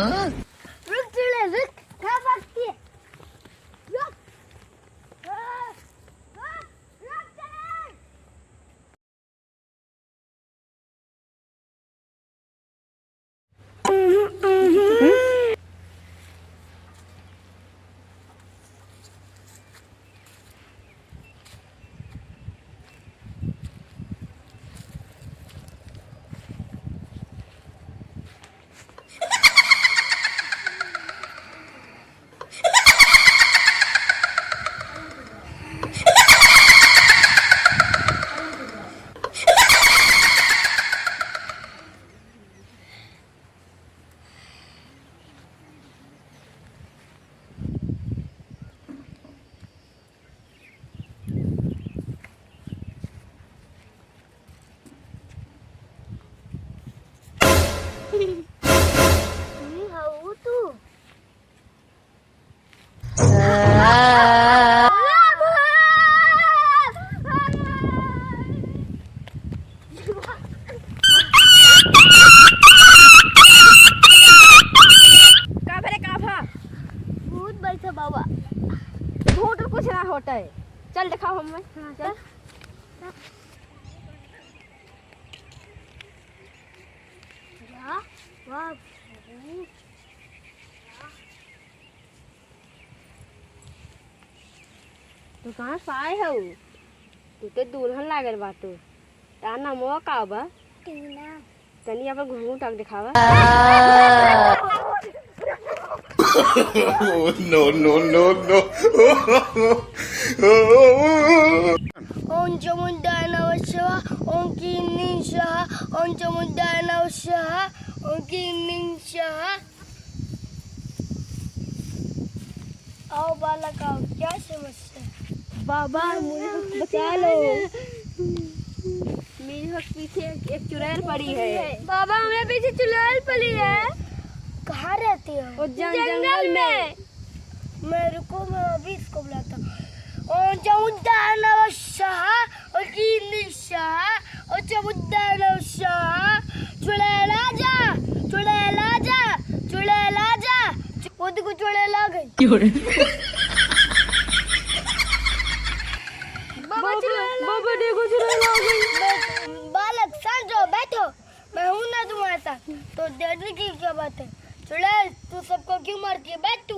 रुक चुड़ैल रुक, कहाँ भागती है? रुक, रुक, रुक चुड़ैल। हाउ तू भूत बैठा बाबा। भूत कुछ ना होता है, चल दिखाओ हमें। हाँ, चल। वाह, तू कहाँ से आए हो? तू तो दुल्हन लागल बा। तू तार नाम का बा? टीना। तनी अपन घूंघू टक दिखावा। No, no, no, no. ओम चमुंडाय नमः शिवाय, ओम कीं स्वाहा, ओम चमुंडाय नमः स्वाहा, ओम कीं स्वाहा। आओ बालक आओ, क्या समस्या? बाबा मुझे बचा लो, मेरे पीछे एक चुड़ैल पड़ी है। बाबा हमें पीछे चुड़ैल पड़ी है। कहाँ रहती हो? वो जंगल में। मैं रुको, मैं अभी इसको बुलाता हूँ। ओम चमुंडाय नमः स्वाहा, ओम कीं स्वाहा, ओम चमुंडाय नमः स्वाहा। चुड़ैल आजा, चुड़ैल आजा, चुड़ैल आजा। वो देखो चुड़ैल आ गई। बाबा देखो चुड़ैल आ गई। बालक शांत रहो, बैठो। मैं हूं ना तुम्हारे साथ, तो डरने की क्या बात है? चुड़ैल तू सबको क्यों मारती है? बैठ तू।